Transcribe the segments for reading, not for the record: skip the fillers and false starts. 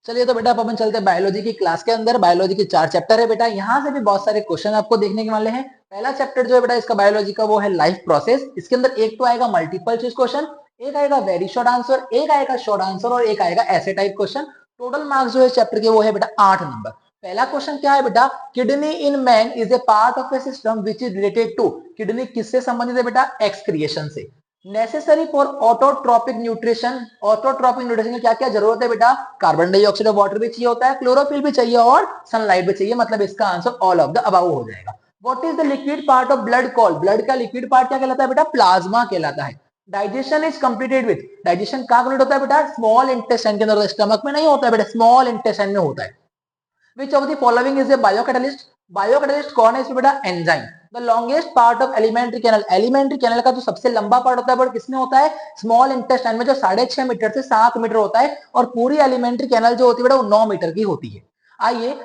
चलिए तो बेटा अपन चलते हैं बायोलॉजी की क्लास के अंदर। बायोलॉजी के 4 चैप्टर है बेटा, यहाँ से भी बहुत सारे क्वेश्चन आपको देखने के वाले हैं। पहला चैप्टर जो है बेटा इसका बायोलॉजी का वो है लाइफ प्रोसेस। इसके अंदर एक तो आएगा मल्टीपल चॉइस क्वेश्चन, एक आएगा वेरी शॉर्ट आंसर, एक आएगा शॉर्ट आंसर और एक आएगा ऐसे टाइप क्वेश्चन। टोटल मार्क्स जो है चैप्टर के वो है बेटा 8 नंबर। पहला क्वेश्चन क्या है बेटा, kidney in man is a part of a system which is related to. Kidney किससे संबंधित है बेटा, एक्सक्रिएशन से। Necessary for autotrophic nutrition. Autotrophic nutrition की क्या क्या जरूरत है बेटा, कार्बन डाइऑक्साइड और वाटर भी चाहिए होता है, क्लोरोफिल भी चाहिए और सनलाइट भी चाहिए। मतलब इसका answer all of the above हो जाएगा। What is the liquid part of blood called. Blood का लिक्विड पार्ट क्या कहलाता है बेटा, प्लाज्मा कहलाता है। Digestion is completed with. Digestion कहां कंप्लीट होता है बेटा, स्मॉल इंटेस्टाइन के अंदर, स्टमक में नहीं होता है बेटा, स्मॉल इंटेस्टाइन में होता है। Which of the following is a biocatalyst? बायोकैटालिस्ट कौन है इसमें बेटा, enzyme. The longest part of alimentary canal. Alimentary canal का जो सबसे लंबा पार्ट होता है वो किसमें होता है, स्मॉल इंटेस्टाइन में, जो 6.5 मीटर से 7 मीटर होता है। और पूरी एलिमेंट्री कैनल जो होती है बेटा वो 9 मीटर की होती है। आइए,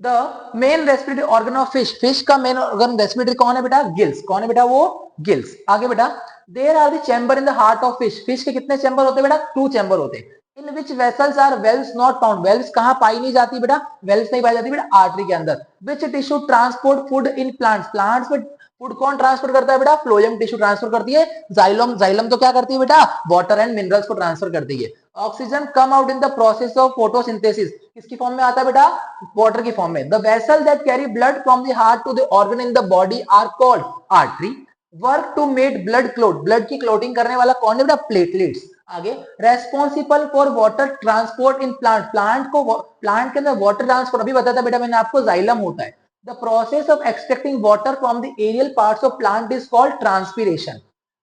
the main respiratory organ of fish. Fish का मेन ऑर्गन रेस्पिरेटरी कौन है बेटा, गिल्स। कौन है बेटा वो, गिल्स। आगे बेटा, there are the chamber in the heart of fish. Fish के कितने चैम्बर होते हैं बेटा, 2 चैम्बर होते हैं। In which vessels are valves not found. Valves कहां पाई नहीं जाती बेटा, वेल्व्स नहीं पाई जाती बेटा आर्टरी के अंदर। Which tissue transport food in plants. Plants में फूड कौन ट्रांसफर करता है बेटा, फ्लोएम टिश्यू ट्रांसफर करती है। जाइलम, जाइलम तो क्या करती है बेटा, वाटर एंड मिनरल्स को ट्रांसफर करती है। Oxygen come out in the process of photosynthesis. किसकी फॉर्म में आता है बेटा, वाटर की फॉर्म में। The vessel that carry blood from the heart to the organ in the body are called artery. Work to make blood clot. Blood की clotting करने वाला कौन है बेटा, प्लेटलेट्स। आगे, responsible for water transport in plant. Plant के अंदर water transport अभी बताया था बेटा मैंने आपको, जाइलम होता है। The process of extracting water from the aerial parts of plant is called transpiration.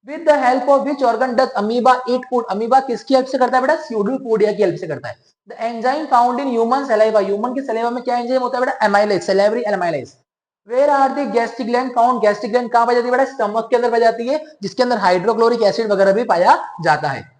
With the help of which organ does amoeba eat food. Amoeba किसकी हेल्प से करता है बेटा, स्यूडोपोडिया की हेल्प से करता है। The enzyme found in human saliva. Human के सलाइवा में क्या एंजाइम होता है बेटा, amylase, salivary amylase. Where are the gastric gland found. Gastric gland कहां पाई जाती है बेटा, स्टमक के अंदर पाई जाती है, जिसके अंदर हाइड्रोक्लोरिक एसिड वगैरह भी पाया जाता है।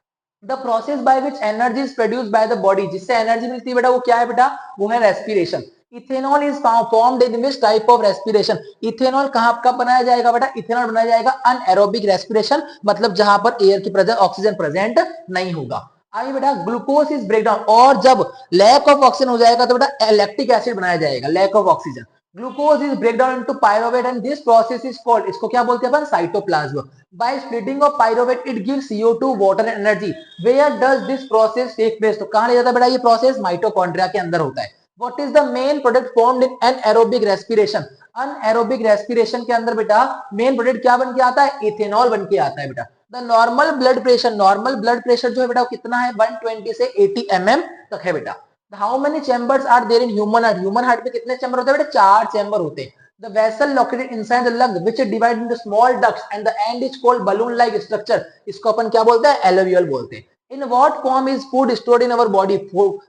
The process by which energy is produced by the body. जिससे एनर्जी मिलती है बेटा वो क्या है बेटा, वो है respiration. Ethanol is formed in which type of respiration. Ethanol कहां कब बनाया जाएगा बेटा, इथेनॉल बनाया जाएगा अनएरोबिक रेस्पिरेशन, मतलब जहां पर एयर की प्रेजेंस, ऑक्सीजन प्रेजेंट नहीं होगा। आइए बेटा, ग्लूकोज इज ब्रेकडाउन। और जब लैक ऑफ ऑक्सीजन हो जाएगा तो बेटा लैक्टिक एसिड बनाया जाएगा, lack of oxygen. Glucose is breakdown into pyruvate and this process is called, इसको क्या बोलते हैं अपन, cytoplasm. By splitting of pyruvate it gives CO2 water energy. Where does this process take place. तो कहां ले जाता है बेटा ये प्रोसेस, माइटोकॉन्ड्रिया के अंदर होता है। What is the main product formed in anaerobic respiration. Anaerobic respiration के अंदर बेटा मेन प्रोडक्ट क्या बन के आता है, इथेनॉल बन के आता है बेटा। The normal blood pressure, normal blood pressure जो है बेटा कितना है, 120 से 80 mm तक है बेटा। How many chambers are there in human heart. Human heart में कितने चैम्बर होते हैं बेटा, 4 चैम्बर होते हैं। The vessel located inside the lung which is divided into small ducts and the end is called balloon like structure. इसको अपन क्या बोलते हैं, alveoli बोलते हैं। In what form is food stored in our body?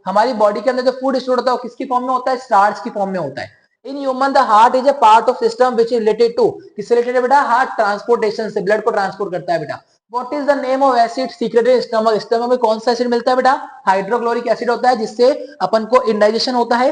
हमारी body के अंदर जो फूड स्टोर होता है वो किसकी फॉर्म में होता है, स्टार्च की फॉर्म में होता है। In human the heart is a part of system which is related to, किससे रिलेटेड है बेटा, हार्ट ट्रांसपोर्टेशन से, ब्लड को ट्रांसपोर्ट करता है बेटा। What is the name of acid secreted in stomach? Stomach में कौन सा एसिड मिलता है बेटा, हाइड्रोक्लोरिक एसिड होता है, जिससे अपन को इंडाइजेशन होता है।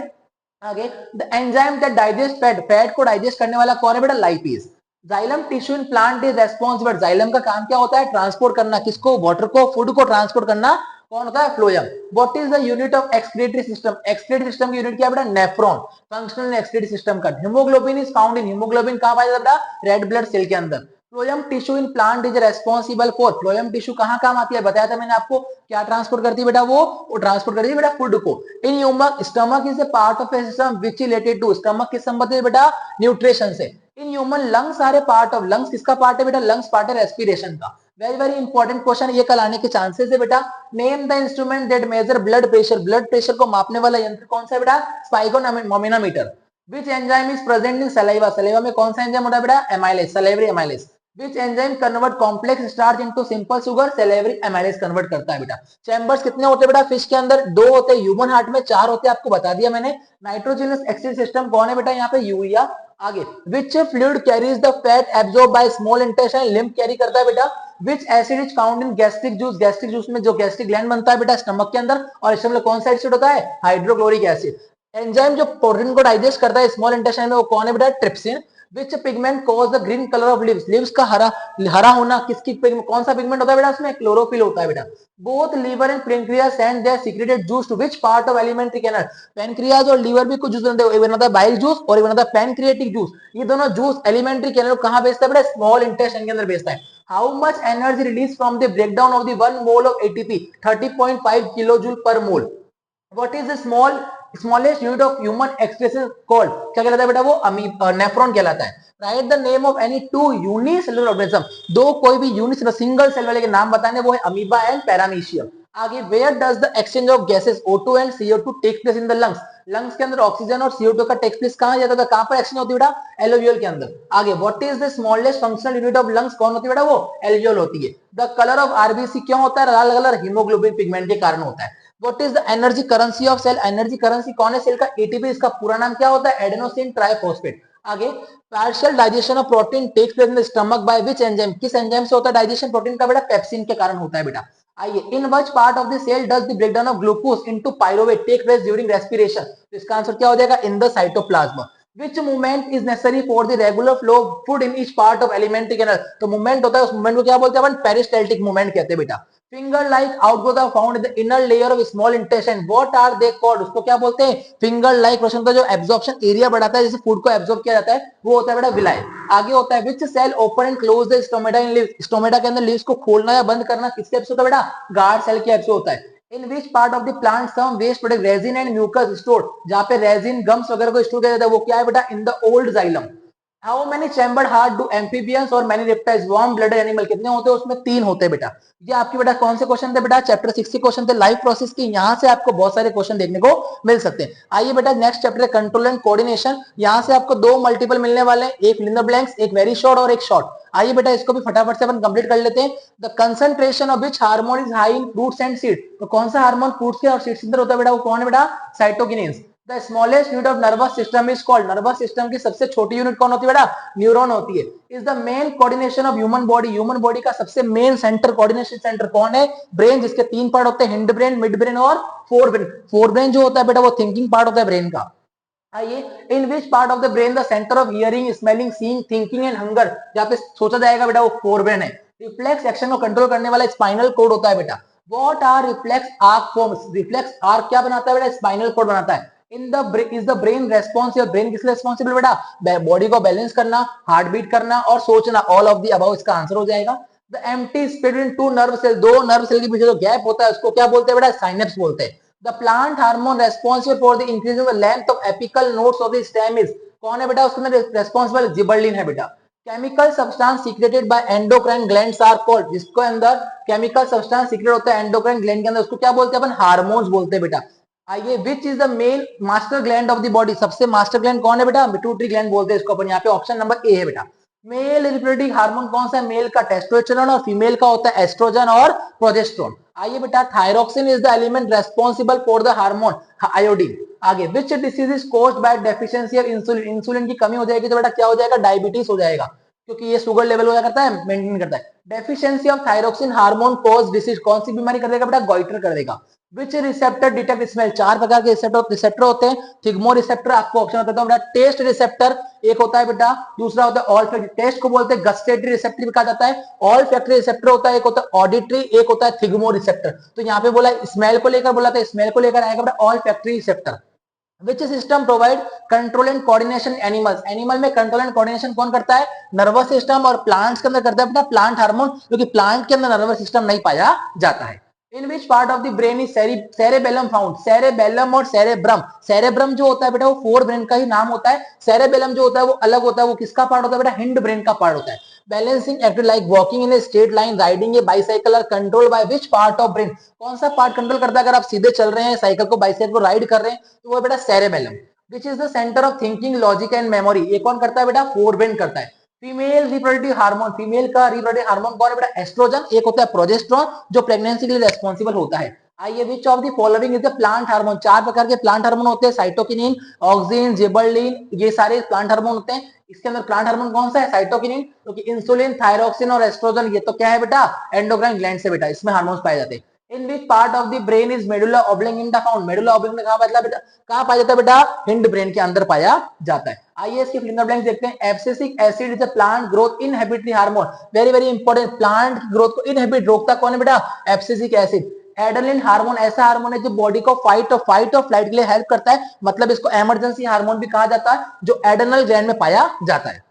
आगे, the enzyme that digest fat. Fat को डाइजेस्ट करने वाला कौन है बेटा, lipase. Xylem tissue in plant is responsible. Xylem का काम क्या होता है, ट्रांसपोर्ट करना, किसको, वाटर को, फूड को ट्रांसपोर्ट करना कौन होता है, phloem. What is the unit of excretory system. Excretory system की यूनिट क्या है बेटा, नेफ्रॉन। फंक्शनल एक्सक्रीटरी सिस्टम का। Haemoglobin is found in, haemoglobin कहां पाया जाता है, रेड ब्लड सेल के अंदर। Phloem tissue in plant is responsible for. Phloem tissue कहां काम आती है, बताया था मैंने आपको, क्या ट्रांसपोर्ट करती है बेटा, वो ट्रांसपोर्ट करती है बेटा फूड को। In human, stomach is a part of a system which is related to, stomach किस संबंधित है बेटा, न्यूट्रिशन से। In human lungs are a part of, lungs किसका पार्ट है बेटा, लंग्स पार्ट है रेस्पिरेशन का। वेरी वेरी इंपॉर्टेंट क्वेश्चन, ये कल आने के चांसेस है बेटा। Name the instrument that measure blood pressure. Blood pressure को मापने वाला यंत्र कौन सा है बेटा, स्पाइगोनोमीटर। Which enzyme is present in saliva. Saliva में कौन सा एंजाइम होता है बेटा, amylase, salivary amylase. Which enzyme convert complex starch into simple sugar? Salivary amylase convert करता है बेटा। चैम्बर्स कितने होते हैं बेटा फिश के अंदर, 2 होते हैं। ह्यूमन हार्ट में 4 होते हैं, आपको बता दिया मैंने। नाइट्रोजनस एक्सिड सिस्टम कौन है बेटा, यहाँ पे यूरिया। आगे, which fluid carries the fat absorbed by small intestine? lymph carry करता है बेटा। which acid is found in gastric juice? Gastric juice में जो गैस्ट्रिक ग्लैंड बनता है बेटा स्टमक के अंदर, और इसमें कौन सा एसिड होता है, हाइड्रोक्लोरिक एसिड। एंजाइम जो प्रोटीन को डाइजेस्ट करता है स्मॉल इंटेस्टाइन में, वो कौन है बेटा, trypsin. Which pigment cause the green colour of leaves, leaves का हरा हरा होना किसकी कौन सा पिगमेंट होता है बेटा, उसमें क्लोरोफिल होता है बेटा। Both liver and pancreas send their secreted juice to which part of alimentary canal, pancreas और लीवर भी कुछ जूस देते हैं, one of the bile juice और one of the pancreatic juice, ये दोनों जूस एलिमेंट्री कैनल कहां भेजता है बेटा, स्मॉल इंटेस्टाइन के अंदर भेजता है। How much energy release from the breakdown of the 1 mole of ATP, 30.5 kilojoule per mole. What is the smallest unit of human expression called, क्या कहलाता है बेटा, वो नेफ्रॉन कहलाता है। Write the name of any two unicellular organism, दो कोई भी यूनिसेलुलर सिंगल सेल वाले के नाम बताने, वो है अमीबा एंड पैरामीशियम। आगे, where does the exchange of gases O2 and CO2 take place in the lungs, lungs के अंदर ऑक्सीजन और CO2 का टेक प्लेस कहां जाता है, कहां पर एक्सचेंज होती है बेटा, एलोवियल के अंदर। आगे, what is the smallest functional unit of lungs, कौन होती है बेटा, वो एल्वियोल होती है। द कलर ऑफ आरबीसी क्यों होता है लाल कलर, हीमोग्लोबिन पिगमेंट के कारण होता है। What is the energy currency of cell, energy currency कौन है सेल का, एटीपी, इसका पूरा नाम क्या होता है, एडेनोसिन ट्राइफॉस्फेट। आगे, partial digestion of protein takes place in the stomach by which enzyme, किस एंजाइम से होता है डाइजेशन प्रोटीन का बेटा, पेप्सिन के कारण होता है बेटा। आइए, in which part of the cell does the breakdown of glucose into pyruvate take place during respiration, तो इसका आंसर क्या हो जाएगा, in the cytoplasm. Which movement is necessary for the regular flow of food in each part of alimentary canal, तो movement होता है, उस movement को क्या बोलते हैं अपन, पेरिस्टाल्टिक मूवमेंट कहते हैं बेटा। Finger like outgrowth are found in the inner layer of small intestine, what are they called, उसको क्या बोलते हैं, फिंगर लाइक प्रश्न होता है, जो एब्जॉर्प्शन एरिया बढ़ाता है, जिससे फूड को एब्जॉर्ब किया जाता है, वो होता है बेटा विलाई। आगे होता है, which cell open and close the stomata in leaves, stomata के अंदर लीव्स को खोलना या बंद करना किसके हेल्प से होता है बेटा, गार्ड सेल के हेल्प से होता है। In which part of the plant some waste product resin and mucus stored, जहां पे रेजिन गम्स वगैरह को स्टोर किया जाता है, वो क्या है बेटा, in the old xylem. How many chambered heart do amphibians और many reptiles warm blooded animal, कितने होते हैं, उसमें 3 होते हैं बेटा। ये आपके बेटा कौन से क्वेश्चन थे बेटा, चैप्टर 6 के क्वेश्चन थे लाइफ प्रोसेस की, यहां से आपको बहुत सारे क्वेश्चन देखने को मिल सकते हैं। आइए बेटा, नेक्स्ट चैप्टर है कंट्रोल एंड कोऑर्डिनेशन, यहां से आपको 2 मल्टीपल मिलने वाले हैं, एक फिल इन द ब्लैंक्स, एक वेरी शॉर्ट और एक शॉर्ट। आइए बेटा, इसको भी फटाफट से अपन कंप्लीट कर लेते हैं। The concentration of which hormone is high in fruits and seed, तो कौन सा हार्मोन फ्रूट्स के और सीड्स के अंदर होता है बेटा, वो कौन है बेटा, cytokinins. The smallest unit of nervous system is called, nervous system की सबसे छोटी यूनिट कौन होती है बेटा, न्यूरॉन होती है। Is the main coordination of human body, human body का सबसे मेन सेंटर, कोऑर्डिनेशन सेंटर कौन है, ब्रेन, जिसके 3 पार्ट होते हैं, हिंड ब्रेन, मिड ब्रेन और फोर ब्रेन। फोर ब्रेन जो होता है बेटा, वो थिंकिंग पार्ट होता है ब्रेन का। आइए, in which part of the brain the centre of hearing, smelling, seeing, thinking and hunger, जहां पे सोचा जाएगा बेटा, वो फोर ब्रेन है। रिफ्लेक्स एक्शन को कंट्रोल करने वाला स्पाइनल कोड होता है बेटा। What are reflex arc forms, reflex arc क्या बनाता है बेटा, स्पाइनल कोड बनाता है। In the is the brain responsible, brain किस लिए रेस्पॉन्सिबल बेटा, बॉडी को बैलेंस करना, हार्ट बीट करना और सोचना, ऑल ऑफ द अबव इसका आंसर हो जाएगा। The empty space between two nerve cell, दो नर्व सेल के बीच जो गैप होता है उसको क्या बोलते हैं बेटा, साइनेप्स बोलते हैं। The plant hormone responsible for the increase of the length of apical nodes of the stem is, कौन है बेटा, उसके अंदर रेस्पॉन्सिबल जिबरलिन है बेटा। Chemical substance secreted by endocrine glands are called, जिसको अंदर केमिकल सब्सटेंस सीक्रेट होता है एंडोक्राइन ग्लैंड के अंदर, उसको क्या बोलते हैं अपन, हार्मोन्स बोलते हैं बेटा। आइए, which is the male master gland of the body, सबसे मास्टर ग्लैंड कौन है बेटा, पिट्यूटरी ग्लैंड बोलते हैं इसको अपन, यहाँ पे ऑप्शन नंबर ए है बेटा। मेल रिप्रोडक्टिव हार्मोन कौन सा है, मेल का टेस्टोस्टेरोन और फीमेल का होता है एस्ट्रोजन और प्रोजेस्टेरोन। आइए बेटा, thyroxine is the element responsible for the hormone iodine. आगे, which disease is caused by deficiency of insulin, insulin की कमी हो जाएगी तो बेटा क्या हो जाएगा, डायबिटीज हो जाएगा, क्योंकि ये शुगर लेवल क्या करता है, मेंटेन करता है। Deficiency of thyroxine hormone cause disease, कौन सी बीमारी कर देगा बेटा, गॉइटर कर देगा। विच रिसेप्टर डिटेक्ट स्मेल, 4 प्रकार के रिसेप्टर होते हैं। थिग्मो रिसेप्टर, आपको ऑप्शन होता है बेटा, टेस्ट रिसेप्टर एक होता है बेटा, दूसरा होता है ऑल टेस्ट को बोलते हैं गस्टेटरी रिसेप्टर भी कहा जाता है। ऑल फैक्टरी रिसेप्टर होता है, एक होता है ऑडिटरी, एक होता है थिग्मो रिसेप्टर। तो यहाँ पे बोला स्मेल को लेकर, बोला था स्मेल को लेकर आएगा बेटा all factory receptor. Which system provide control and coordination animals, animal में कंट्रोल एंड कोऑर्डिनेशन कौन करता है, नर्वस सिस्टम, और प्लांट्स के अंदर करता है बेटा प्लांट हार्मोन, क्योंकि प्लांट के अंदर नर्वस सिस्टम नहीं पाया जाता है। In which part of the brain is cerebellum found, cerebellum और सेरेब्रम, सेरेब्रम जो होता है बेटा वो फोर ब्रेन का ही नाम होता है, सेरेबेलम जो होता है वो अलग होता है, वो किसका पार्ट होता है बेटा, हिंड ब्रेन का पार्ट होता है। Balancing active like walking in a straight line, riding A bicycle, control by which part of brain, कौन सा पार्ट कंट्रोल करता है, अगर आप सीधे चल रहे हैं साइकिल को बाइसाइकिल को राइड कर रहे हैं तो वो बेटा cerebellum. Which is the centre of thinking, logic and memory, ये कौन करता है बेटा, फोर ब्रेन करता है। फीमेल रिप्रोडक्टिव हार्मोन, फीमेल का रिप्रोडक्टिव हार्मोन कौन है बेटा, एस्ट्रोजन, एक होता है प्रोजेस्टेरोन जो प्रेगनेंसी के लिए रेस्पॉन्सिबल होता है। आइए, विच of the following is the plant hormone, 4 प्रकार के प्लांट हार्मोन होते हैं, साइटोकिनिन, ऑक्सिन, जिबरलिन, ये सारे प्लांट हार्मोन होते हैं। इसके अंदर प्लांट हार्मोन कौन सा है, साइटोकिनिन, क्योंकि इंसुलिन, थायरोक्सिन और एस्ट्रोजन ये तो क्या है बेटा, एंडोक्राइन ग्लैंड से बेटा इसमें हार्मोन्स पाए जाते हैं। In which part of the brain is medulla oblongata found? Medulla oblongata कहां पाया बेटा, कहां पाया जाता है बेटा? हिंड ब्रेन के अंदर पाया जाता है। आइए इसके फिंगर ब्लैंक्स देखते हैं। Abscisic acid is a plant growth inhibitory hormone. Very very important, plant की ग्रोथ को इनहिबिट, रोकता कौन है बेटा? Abscisic acid. एड्रेनलिन हार्मोन ऐसा हार्मोन है जो बॉडी को फाइट और फ्लाइट के लिए हेल्प करता है, मतलब इसको इमरजेंसी हार्मोन भी कहा जाता है, जो एड्रेनल ग्लैंड में पाया जाता है।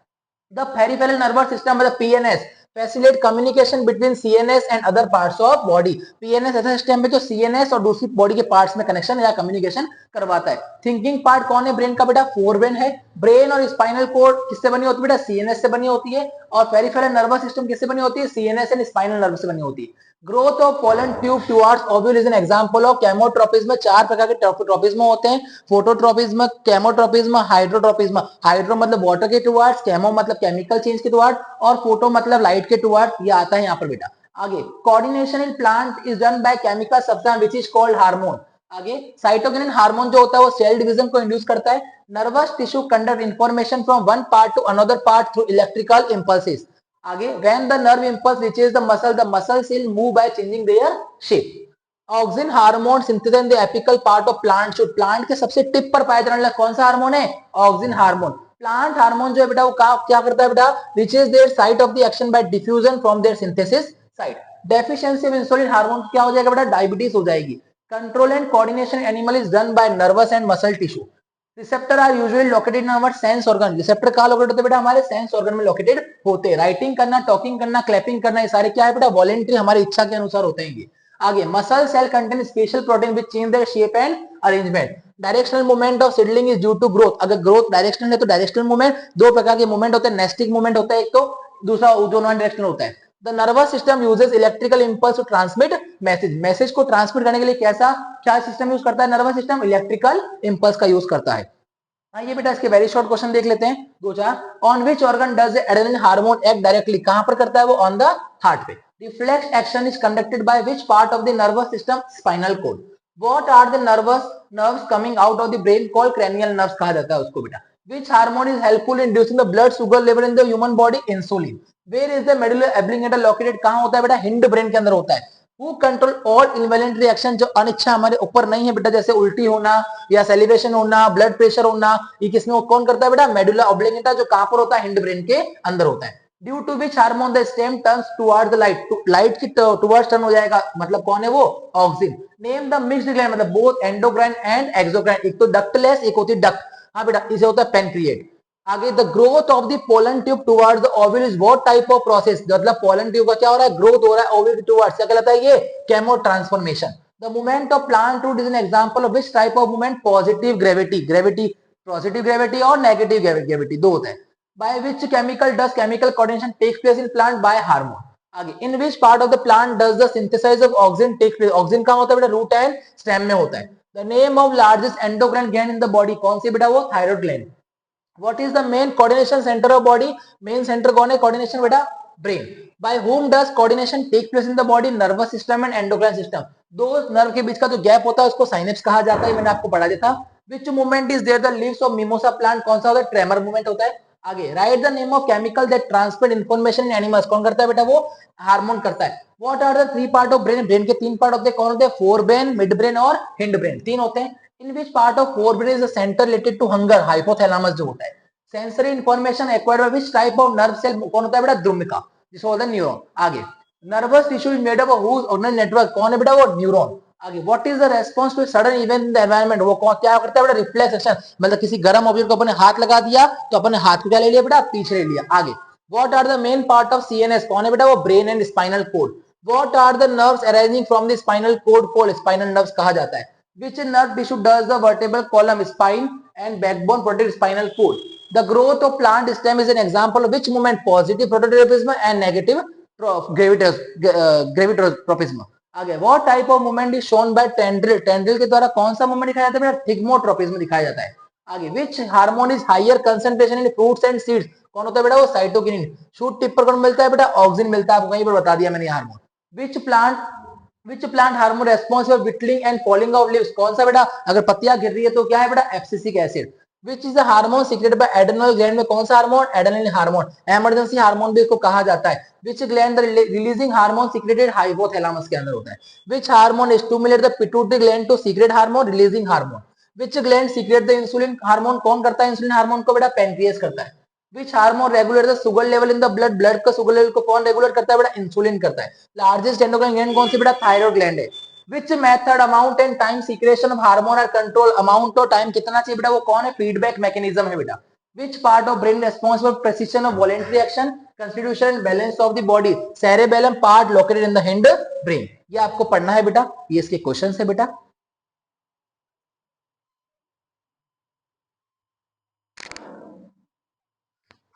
The peripheral nervous system मतलब PNS facilitate communication between CNS and other parts of body। PNS ऐसा सिस्टम है जो CNS और दूसरी बॉडी के पार्ट्स में कनेक्शन या कम्युनिकेशन करवाता है। थिंकिंग पार्ट कौन है ब्रेन का बेटा? फोरब्रेन है। ब्रेन और स्पाइनल कोड किससे बनी होती है बेटा? CNS से बनी होती है। और पेरिफेरल नर्वस सिस्टम किससे बनी होती है? CNS एंड स्पाइनल नर्व से बनी होती है। Growth of pollen tube towards ovule is an example of केमोट्रोपिज्म। चार प्रकार के ट्रोपिज्म होते हैं, फोटोट्रोपिज्म, केमोट्रोपिज्म, हाइड्रोट्रोपिज्म। हाइड्रो मतलब वाटर के टुवर्ड्स, केमो मतलब केमिकल चेंज के टुवर्ड्स, और फोटो मतलब लाइट के टुवर्ड्स। ये आता है यहाँ पर बेटा। आगे coordination in plant is done by chemical substance which is called hormone. आगे साइटोकिनिन हार्मोन जो होता है वो सेल डिवीजन को इंड्यूस करता है। Nervous tissue conduct information from one part two another part through electrical impulses. आगे when the nerve impulse reaches the muscle cell move by changing their shape। Auxin hormone synthesize in the apical part of plant shoot. Plant के सबसे tip पर पाया जाने वाला कौन सा hormone है? Auxin hormone. प्लांट हार्मोन जो है बेटा वो क्या करता है बेटा? Reaches their site of the action by diffusion from their synthesis site. Deficiency of insulin hormone क्या हो जाएगा बेटा? डायबिटीज हो जाएगी। Control and coordination animal is done by nervous and muscle tissue. Receptor are usually located in our sense organ. Receptor कहां located होते हैं बेटा? हमारे सेंस ऑर्गन में लोकेटेड होते हैं। राइटिंग करना, टॉकिंग करना, क्लैपिंग करना, ये सारे क्या है बेटा? वॉलेंट्री, हमारी इच्छा के अनुसार होते हैं ये। आगे muscle cell contain special protein which change their shape and arrangement. Directional movement of seedling is due to growth. अगर ग्रोथ डायरेक्शनल है तो डायरेक्शनल मूवमेंट, दो प्रकार के मूवमेंट होते हैं, नेस्टिक मूवमेंट होता है एक, तो दूसरा जो नॉन डायरेक्शनल होता है। The nervous system uses electrical impulse to transmit message. Message को ट्रांसमिट करने के लिए कैसा क्या सिस्टम यूज करता है नर्वस सिस्टम? इलेक्ट्रिकल इंपल्स का यूज करता है। ये बेटा इसके वेरी शॉर्ट क्वेश्चन देख लेते हैं, दो चार। On which organ does adrenaline hormone act directly? कहां पर करता है वो? ऑन द हार्ट पे। Reflex action is conducted by which part of the nervous system? Spinal cord. What are the nerves coming out of the brain called cranial nerves कहा जाता है उसको बेटा। Which hormone is helpful in reducing the blood sugar level in the human body? Insulin. Where is the medulla ऑब्लिंगेटा located? कहां होता है बेटा? Hind brain के अंदर होता है। Who control all involuntary reaction? जो अनिच्छा हमारे ऊपर नहीं है बेटा, जैसे उल्टी होना या सेलिब्रेशन होना, ब्लड प्रेशर होना, ये किसमें कौन करता है बेटा? मेडुला ऑब्लिंगेटा, जो कहां पर होता है? हिंड ब्रेन के अंदर होता है। Due to which hormone the stem turns towards the light? Light की टुवर्ड्स टर्न हो जाएगा, मतलब कौन है वो? Auxin. Name the mixed gland, मतलब बोथ एंडोक्राइन एंड एक्सोक्राइन। एक तो डक्टलेस, एक होती है डक्ट। हाँ बेटा, इसे होता है पेनक्रिएट। आगे the growth of the pollen tube towards the ovule is what type of process? मतलब पोलन ट्यूब का क्या हो रहा है? ग्रोथ हो रहा है ओव्यूल टुवर्ड्स, क्या कहलाता है ये? Chemo transformation. The movement of plant root is an example of which type of movement? Positive gravity, positive gravity और नेगेटिव ग्रेविटी दो होता है। By which chemical does chemical coordination take place in plant? By hormone. आगे in which part of the plant does the synthesize of auxin take place? Auxin कहां होता है बेटा? Root and stem में होता है। The name of largest endocrine gland in the body? कौन सी बेटा? वो thyroid gland. What is the main coordination center of body? Main center कौन है coordination बेटा? Brain. By whom does coordination take place in the body? Nervous system and endocrine system. दो nerve के बीच का जो गैप होता है उसको साइनेप्स कहा जाता है, मैंने आपको पढ़ा दिया था। Which movement is there the leaves of mimosa plant? कौन सा होता है? ट्रेमर मूवमेंट होता है। आगे write the name of chemical that transmit information in animals? कौन करता है बेटा? वो हार्मोन करता है। What are the three part of brain? Brain के तीन पार्ट होते हैं, कौन होते हैं? फोर ब्रेन, मिड ब्रेन और हिंड ब्रेन, तीन होते हैं। In which part of forebrain is the centre related to hunger? Hypothalamus जो होता है। Sensory information acquired by which type of nerve cell? कौन होता है बेटा? द्रुमिका, जिसको बोलते हैं न्यूरॉन। आगे nervous tissue is made up of whose organelle network? कौन है बेटा? वो न्यूरॉन। आगे what is the response to sudden event in the environment? वो क्या करता है बेटा? रिफ्लेक्स एक्शन, मतलब किसी गर्म ऑब्जेक्ट को अपने हाथ लगा दिया तो अपने हाथ को क्या ले लिया बेटा? पीछे ले लिया। आगे what are the main part of CNS? कौन है बेटा? वो brain and spinal cord. What are the nerves arising from the spinal cord called spinal nerves कहा जाता है। Which nerve tissue does the vertebral column, spine and backbone protect spinal cord? The growth of plant stem is an example of which movement? Positive prototropism and negative gravitropism. आगे what type of movement is shown by tendril? tendril के द्वारा कौन सा movement दिखाया जाता है? Thigmotropism दिखाया जाता है। आगे which hormone is higher concentration in fruits and seeds? कौन होता है बेटा? वो साइटोकिनिन। शूट टिप पर कौन मिलता है बेटा? ऑक्सिन मिलता है, आपको कहीं पर बता दिया मैंने hormone. Which plant hormone responsible for whittling and falling of leaves? कौन सा बेटा? अगर पत्तियां गिर रही है तो क्या है बेटा? Abscisic acid. Which is the hormone secreted by adrenal gland में कौन सा हार्मोन, एड्रेनल हार्मोन, इमरजेंसी हार्मोन भी इसको कहा जाता है। Which gland the releasing hormone secreted hypothalamus के अंदर होता है। Which hormone stimulate the pituitary gland to secrete hormone releasing hormone. Which gland secrete the insulin hormone, कौन करता है इंसुलिन हार्मोन को बेटा, पेनक्रियास करता है। Which hormone regulate the sugar level in the blood, blood का शुगर लेवल को कौन रेगुलेट करता है बेटा, इंसुलिन करता है। लार्जेस्ट एंडोक्राइन ग्लैंड कौन सी बेटा, थायराइड ग्लैंड है। Which method amount and time secretion of hormone और कंट्रोल, अमाउंट और टाइम कितना चाहिए बेटा वो कौन है, फीडबैक मैकेनिज्म है बेटा। विच part of brain responsible precision of voluntary action, constitution and balance of the body, cerebellum part located in the hind brain. ये आपको पढ़ना है बेटा, ये इसके क्वेश्चन है बेटा।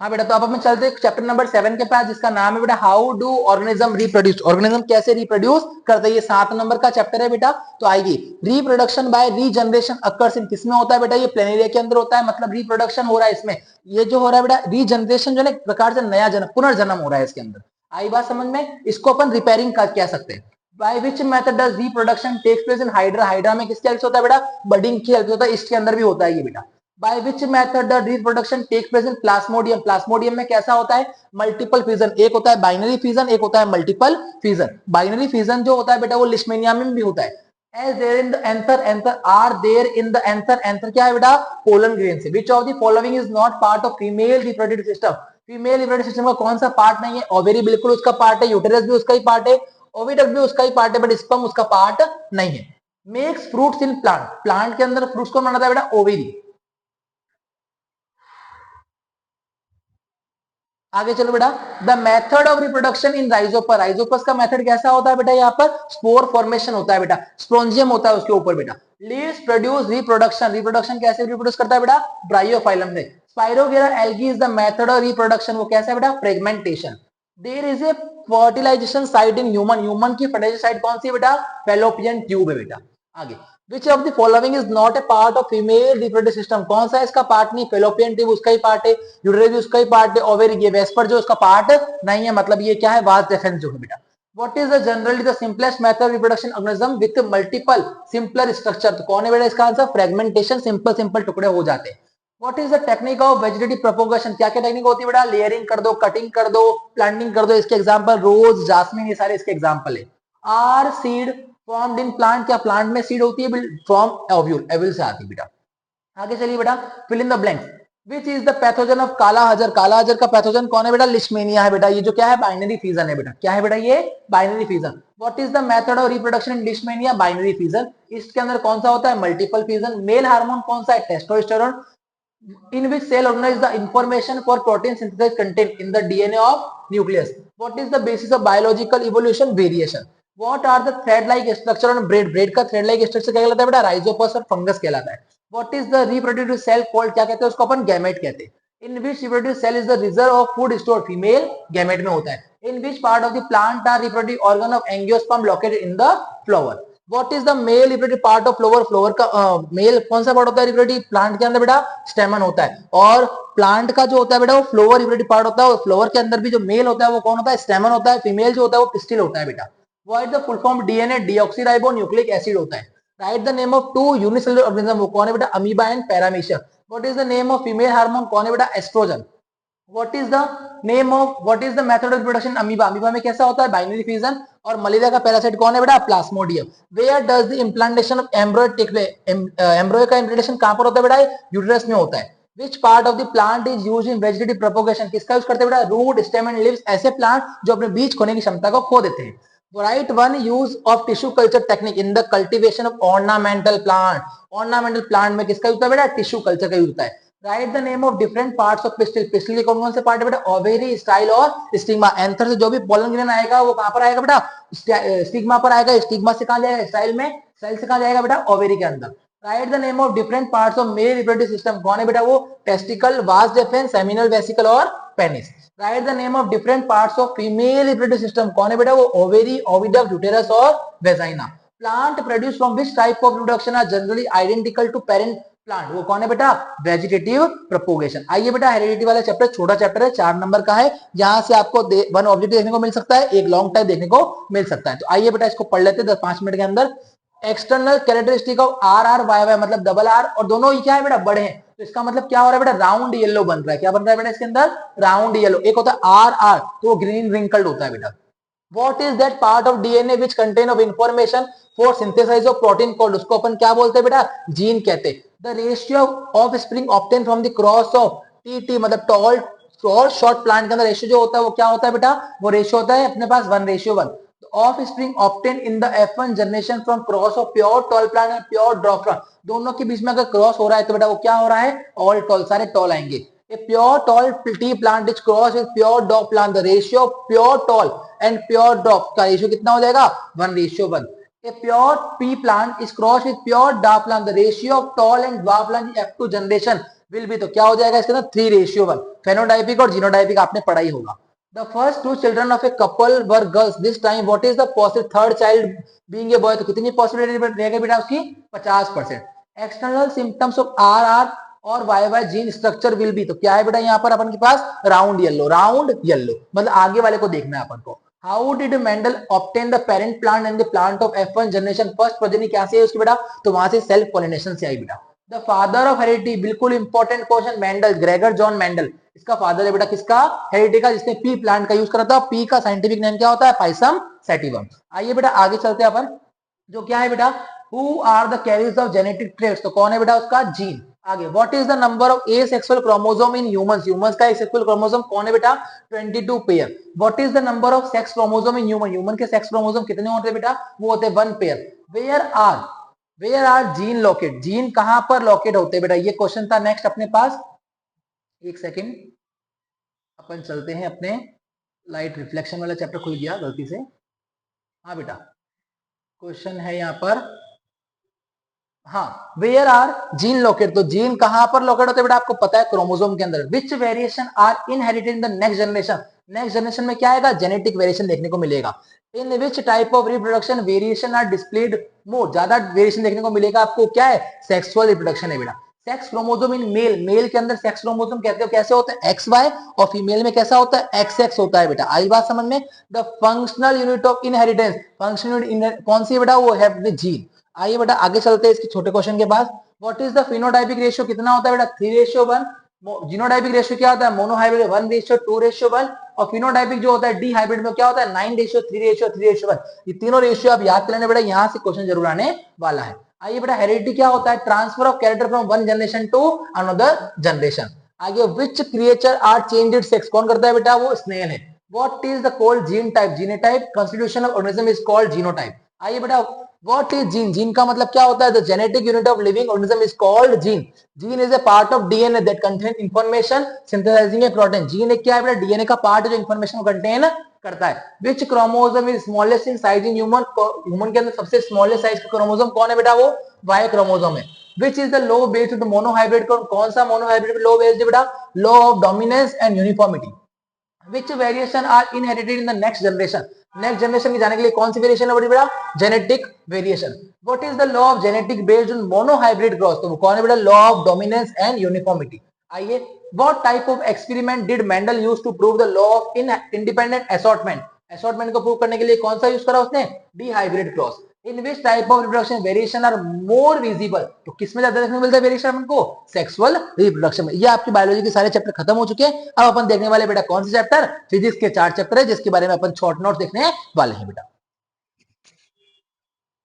हाँ बेटा, तो अब हम चलते हैं चैप्टर नंबर 7 के पास, जिसका नाम है बेटा how do organism reproduce, organism कैसे रिप्रोड्यूस करते हैं। ये 7 नंबर का चैप्टर है बेटा। तो आइए, reproduction by regeneration occurs in, किसमें होता है बेटा, ये प्लेनेरिया के अंदर होता है, मतलब रिप्रोडक्शन हो रहा है इसमें। ये जो हो रहा है बेटा रीजनरेशन, जो है एक प्रकार से नया जन्म, पुनर्जन्म हो रहा है इसके अंदर। आई बात समझ में, इसको अपन रिपेयरिंग कह सकते हैं। By which method does reproduction takes place in hydra, hydra में किसकी हेल्प से होता है बेटा, बडिंग की हेल्प से होता है, इसके अंदर भी होता है ये बेटा। By which method the reproduction take place in plasmodium, plasmodium में कैसा होता है, मल्टीपल फ्यूजन, एक होता है बाइनरी फ्यूजन, एक होता है मल्टीपल फ्यूजन। बाइनरी फ्यूजन जो होता है बेटा वो लिशमेनिया में भी होता है। As there in the anther, anther are there in the anther, anther क्या है बेटा, पोलन ग्रेन से। Which of the following is not part of female reproductive system, female reproductive system का कौन सा पार्ट नहीं है, ओवेरी बिल्कुल उसका पार्ट है, यूटेरस भी उसका ही पार्ट है, ओविडक्ट भी उसका ही पार्ट है, बट स्पर्म उसका पार्ट नहीं है। मेक्स फ्रूट्स इन प्लांट, प्लांट के अंदर फ्रूट्स कौन बनाता है बेटा, ओवेरी। आगे चलो बेटा, the method of reproduction in rhizopus, rhizopus का मेथड कैसा होता है बेटा, यहाँ पर स्पोर फॉर्मेशन होता है बेटा, स्पोंजियम होता है उसके ऊपर बेटा। लीव्स प्रोड्यूस रिप्रोडक्शन, रिप्रोडक्शन कैसे रिप्रोड्यूस करता है बेटा, ब्रायोफाइलम से। Spirogyra algae is the method of reproduction, वो कैसा है बेटा, fragmentation. There is a fertilisation site in human, human की फर्टिलाइजेशन साइट कौन सी है बेटा, फेलोपियन ट्यूब है बेटा। आगे, which of the following is not a part of female reproductive system, कौन सा इसका पार्ट नहीं, फेलोपियन ट्यूब उसका ही पार्ट है, यूटेरस भी उसका ही पार्ट है, ओवेरी ये वेस्पर जो उसका पार्ट नहीं है, मतलब ये क्या है, वास डिफरेंस जो है बेटा। What is the generally the simplest method reproduction organism with multiple simpler structure, तो कौन है बेटा इसका आंसर, फ्रेगमेंटेशन, सिंपल सिंपल टुकड़े हो जाते हैं। What is the technique of vegetative propagation, क्या क्या टेक्निक होती है बेटा, लेयरिंग कर दो, कटिंग कर दो, प्लांटिंग कर दो, इसके एग्जांपल रोज, जास्मिन, ये सारे इसके एग्जांपल है। Are seed formed in plant, क्या प्लांट में सीड होती है, फ्रॉम ओव्यूल, एविल से आती है बेटा। आगे चलिए बेटा, fill in the blanks. Which is the pathogen of kala azar, काला हजर का पैथोजन कौन है बेटा, लिशमेनिया है बेटा। ये जो क्या है, बाइनरी फीजन है बेटा, क्या है बेटा, ये binary fission. What is the method of reproduction in लिशमेनिया, binary fission. इसके अंदर कौन सा होता है, मल्टीपल फीजन। मेल हार्मोन कौन सा है, testosterone. In which cell organelle is the information for protein synthesis contained in the DNA of nucleus. What is the basis of biological evolution, variation. What are the thread like structure on bread, bread का thread like structure क्या कहलाता है बेटा, rhizopus और fungus कहलाता है। What is the reproductive cell called, क्या कहते हैं उसको अपन, gamete कहते हैं। In which reproductive cell is the reserve of food stored, female gamete में होता है। In which part of the plant are reproductive organ of angiosperm located in the flower. What is the male reproductive part of flower, flower का mail कौन सा part होता है reproductive plant के अंदर बेटा, स्टेमन होता है। और प्लांट का जो होता है बेटा वो फ्लोवर रिप्रोडक्टिव पार्ट होता है, और फ्लोवर के अंदर भी जो मेल होता है वो कौन होता है, स्टेमन होता है। फीमेल जो होता है वो पिस्टिल होता है बेटा। What the full form, DNA deoxyribonucleic acid होता है। Write the name of two unicellular organism, वो कौन है बेटा, amoeba and paramecia. What is the name of female hormone, कौन है बेटा, oestrogen. What is the name of, what is the method of reproduction amoeba, amoeba में कैसा होता है, बाइनरी फ्यूजन। और मलेरिया का पैरासाइट कौन है बेटा, Plasmodium. Where does the implantation of embryo take place, एम्ब्रॉय का इम्प्लांटेशन कहां पर होता है बेटा, यूटेरस में होता है। Which part of the plant is used in vegetative propagation, किसका यूज करते हैं बेटा, रूट, स्टेम एंड लीव्स, ऐसे प्लांट जो अपने बीज खोने की क्षमता को खो देते हैं। Right one use of tissue culture technique in the cultivation of ornamental plant, ornamental plant में किसका यूज होता है बेटा, टिश्यू कल्चर का यूज होता है। Write the name of different parts of pistil, pistil के कौन कौन से पार्ट है बेटा, ओवेरी, स्टाइल और स्टिग्मा। एंथर से जो भी पोलन ग्रेन आएगा वो कहां पर आएगा बेटा, स्टिग्मा पर आएगा। स्टिग्मा से कहां जाएगा, स्टाइल में, स्टाइल से कहां जाएगा बेटा, ओवेरी के अंदर। Write the name of different parts of male reproductive system, कौन है बेटा वो, testicle, vas deferens, seminal vesicle और penis. Write the name of different parts of female reproductive system, कौन है बेटा वो, ओवेरी, ओविडक्ट, यूटेरस और vagina. Plant produce from which type of reproduction are generally identical to parent plant, वो कौन है बेटा, वेजिटेटिव प्रोपोगेशन। आइए बेटा, हेरिडिटी वाला चैप्टर छोटा चैप्टर है, 4 नंबर का है, यहां से आपको वन ऑब्जेक्ट देखने को मिल सकता है, एक लॉन्ग टाइप देखने को मिल सकता है। तो आइए बेटा इसको पढ़ लेते हैं 10-5 मिनट के अंदर। External characteristic of R R Y Y, मतलब डबल आर, और दोनों ही क्या है बेटा, बड़े हैं। तो इसका मतलब क्या हो रहा है बेटा, राउंड येलो बन रहा है। क्या बन रहा है बेटा इसके अंदर, राउंड येलो। एक होता है आर आर, तो वो ग्रीन रिंकल्ड होता है बेटा। What is that part of DNA which contain of information for synthesis of protein called, उसको अपन क्या बोलते हैं बेटा, जीन कहते हैं। The ratio of spring obtained from the cross of TT, मतलब टॉल और शॉर्ट प्लांट के अंदर रेशियो जो होता है वो क्या होता है बेटा, वो रेशियो होता है अपने पास 1:1। Offspring obtain in the F1 generation from cross of pure tall plant and pure dwarf plant, दोनों के बीच में अगर क्रॉस हो रहा है तो बेटा वो क्या हो रहा है, ऑल टॉल, सारे टॉल आएंगे। A pure tall tea plant is crossed with pure dog plant. The ratio of pure tall and pure dog का रेशियो कितना हो जाएगा, 1:1। A pure pea plant is crossed with pure dwarf plant. The ratio of tall and dwarf plant in F2 generation will be, तो क्या हो जाएगा इसके अंदर 3:1। फेनोटाइपिक और जीनोटाइपिक आपने पढ़ा ही होगा। The first two children of a couple were girls. This time, what is the possible third child being a boy? तो कितनी पॉसिबिलिटी रहेगा बेटा उसकी, 50%। External symptoms of RR और YY gene structure will be, तो क्या है बेटा यहाँ पर अपन के पास, राउंड येलो, राउंड येलो, मतलब आगे वाले को देखना है अपन को। How did Mendel obtain the parent plant and the plant of F1 generation, first progeny क्या से है उसकी बेटा, तो वहां से सेल्फ पॉलिनेशन से आई बेटा। द फादर ऑफ हेरिडिटी, बिल्कुल important question, Mendel, Gregor John Mendel, इसका फादर है बेटा किसका, हेरिडिटी का, जिसने पी प्लांट का यूज करा था। पी का साइंटिफिक नेम क्या होता है, पाइसम सैटिवम। आइए बेटा आगे चलते हैं अपन, जो क्या है बेटा, who are the carriers of genetic traits, तो कौन है बेटा उसका, जीन। आगे, what is the number of asexual chromosome in humans, humans का एसेक्सुअल क्रोमोसोम कौन है बेटा, 22 pair. What is the number of sex chromosome in human, human के सेक्स क्रोमोसोम कितने होते हैं बेटा, वो होते हैं 1 pair. Where are gene locate, gene कहां पर लोकेट होते हैं बेटा, ये क्वेश्चन था नेक्स्ट अपने पास। एक सेकेंड, अपन चलते हैं अपने, लाइट रिफ्लेक्शन वाला चैप्टर खुल गया गलती से। हाँ बेटा, क्वेश्चन है यहाँ पर, हाँ, वेयर आर जीन लोकेट, तो जीन कहां पर लोकेट होते हैं बेटा, आपको पता है क्रोमोसोम के अंदर। Which variation are inherited in the next generation, next generation में क्या आएगा, जेनेटिक वेरिएशन देखने को मिलेगा। In which type of reproduction variation are displayed more, ज्यादा वेरिएशन देखने को मिलेगा आपको, क्या है, सेक्सुअल रिप्रोडक्शन है बेटा। Sex chromosome in male, male के अंदर सेक्स क्रोमोसोम कहते हो कैसे होता है, XY, और फीमेल में कैसा होता है, XX होता है बेटा। आई बात समझ में। The functional unit of inheritance, functional unit कौन सी है बेटा, वो है जीन। आइए बेटा आगे चलते हैं इसके छोटे क्वेश्चन के बाद। What is the phenotypic ratio, कितना होता है बेटा, 3:1। जीनोटाइपिक रेशियो क्या होता है, मोनोहाइब्रिड 1:2:1, और फिनोटाइपिक जो होता है डी हाइब्रिड में क्या होता है, 9:3:3:1। ये तीनों रेशियो आप याद कर लेना बेटा, यहां से क्वेश्चन जरूर आने वाला है। आइए बेटा, हेरिडिटी क्या होता है, transfer of character from one generation to another generation. आगे, which creature are changed sex, कौन करता है बेटा, वो स्नेल है। What is the called gene type, genotype, constitution of organism is called genotype. आइए बेटा, What is gene? Gene का मतलब क्या होता है? The genetic unit of living organism is called gene. Gene is a part of DNA that contains information synthesizing a protein. Gene एक क्या है बेटा? DNA का पार्ट है जो information को contain करता है। Which chromosome is smallest in size in human? Human के अंदर सबसे smallest size का chromosome कौन है बेटा? वो Y chromosome है। Which is the law based on monohybrid? कौन सा monohybrid law based है बेटा? Law of dominance and uniformity. Which variation are inherited in the next generation? Next generation के जाने के लिए कौन सी वेरिएशन है बड़ी बेटा, genetic variation. What is the law of genetic based on monohybrid cross, तो वो कौन है बेटा, law of dominance and uniformity. आइए, what type of experiment did Mendel use to prove the law of independent assortment, assortment को prove करने के लिए कौन सा यूज करा उसने, dihybrid cross. In which type of reproduction variation are more visible, तो किसमें ज्यादा देखने को मिलता है वेरिएशन हमको, सेक्सुअल रिप्रोडक्शन में। ये आपकी बायोलॉजी के सारे चैप्टर खत्म हो चुके हैं। अब अपन देखने वाले बेटा कौन से चैप्टर, फिजिक्स के 4 चैप्टर है जिसके बारे में अपन शॉर्ट नोट देखने वाले हैं बेटा।